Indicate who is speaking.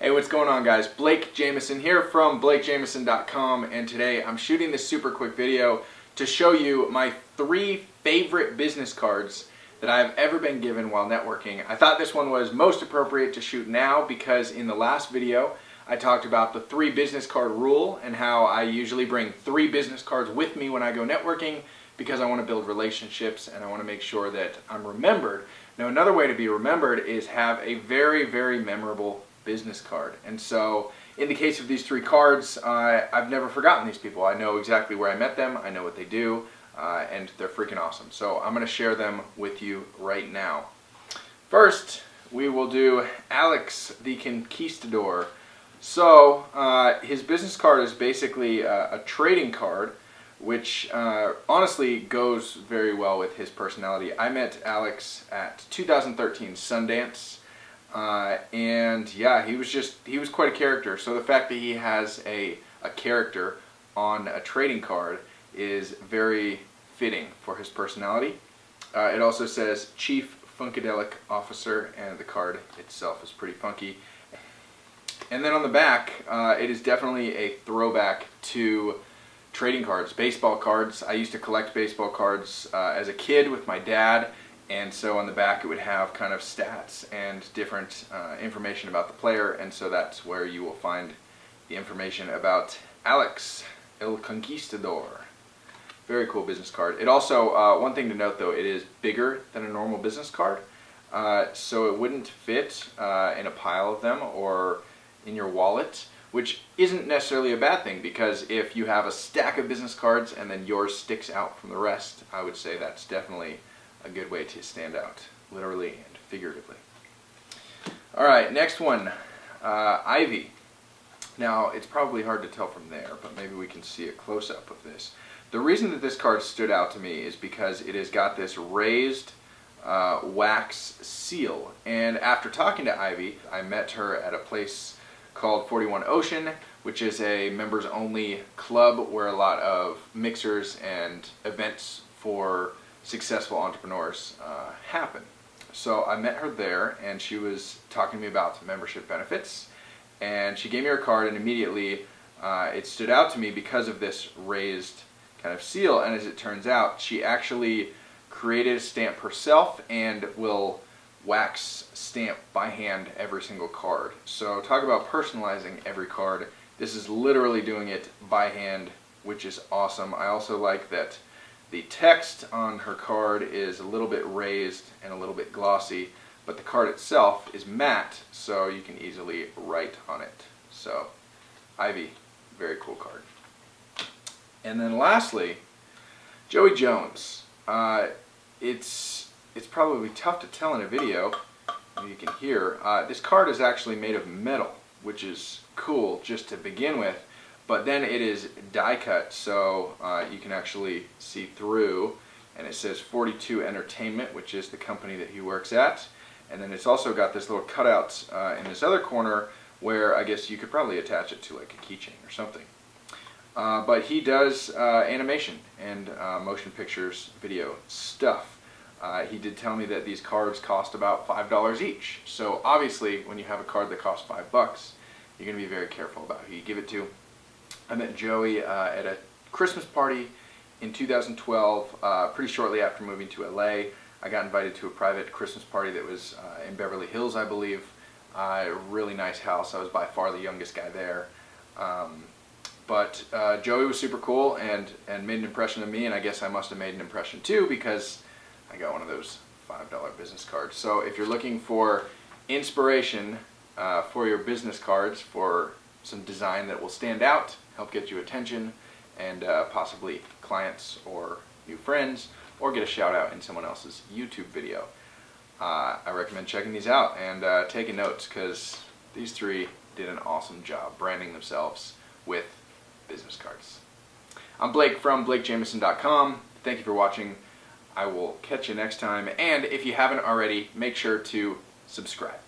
Speaker 1: Hey, what's going on, guys? Blake Jamieson here from BlakeJamieson.com, and today I'm shooting this super quick video to show you my 3 favorite business cards that I've ever been given while networking. I thought this one was most appropriate to shoot now because in the last video I talked about the 3 business card rule and how I usually bring 3 business cards with me when I go networking because I want to build relationships and I want to make sure that I'm remembered. Now, another way to be remembered is have a very, very memorable business card. And so in the case of these 3 cards, I've never forgotten these people. I know exactly where I met them, I know what they do, and they're freaking awesome. So I'm going to share them with you right now. First, we will do Alex the Conquistador. So his business card is basically a trading card, which honestly goes very well with his personality. I met Alex at 2013 Sundance. And yeah, he was quite a character. So the fact that he has a character on a trading card is very fitting for his personality. It also says Chief Funkadelic Officer, and the card itself is pretty funky. And then on the back, it is definitely a throwback to trading cards, baseball cards. I used to collect baseball cards as a kid with my dad. And so on the back it would have kind of stats and different information about the player, and so that's where you will find the information about Alex El Conquistador. Very cool business card. It also, one thing to note though, it is bigger than a normal business card, so it wouldn't fit in a pile of them or in your wallet, which isn't necessarily a bad thing, because if you have a stack of business cards and then yours sticks out from the rest, I would say that's definitely a good way to stand out, literally and figuratively. Alright, next one, Ivy. Now, it's probably hard to tell from there, but maybe we can see a close-up of this. The reason that this card stood out to me is because it has got this raised wax seal. And after talking to Ivy, I met her at a place called 41 Ocean, which is a members-only club where a lot of mixers and events for successful entrepreneurs happen. So I met her there, and she was talking to me about membership benefits, and she gave me her card, and immediately it stood out to me because of this raised kind of seal. And as it turns out, she actually created a stamp herself and will wax stamp by hand every single card. So talk about personalizing every card. This is literally doing it by hand, which is awesome. I also like that the text on her card is a little bit raised and a little bit glossy, but the card itself is matte, so you can easily write on it. So, Ivy, very cool card. And then lastly, Joey Jones. It's probably tough to tell in a video, you can hear. This card is actually made of metal, which is cool just to begin with. But then it is die cut, so you can actually see through, and it says 42 Entertainment, which is the company that he works at. And then it's also got this little cutout in this other corner where I guess you could probably attach it to like a keychain or something. But he does animation and motion pictures, video stuff. He did tell me that these cards cost about $5 each. So obviously when you have a card that costs $5, you're going to be very careful about who you give it to. I met Joey at a Christmas party in 2012, pretty shortly after moving to LA. I got invited to a private Christmas party that was in Beverly Hills, I believe. A really nice house. I was by far the youngest guy there. But Joey was super cool and made an impression on me, and I guess I must have made an impression too because I got one of those $5 business cards. So if you're looking for inspiration for your business cards, for some design that will stand out, help get you attention, and possibly clients or new friends, or get a shout out in someone else's YouTube video, I recommend checking these out and taking notes, because these 3 did an awesome job branding themselves with business cards. I'm Blake from BlakeJamieson.com. Thank you for watching. I will catch you next time, and if you haven't already, make sure to subscribe.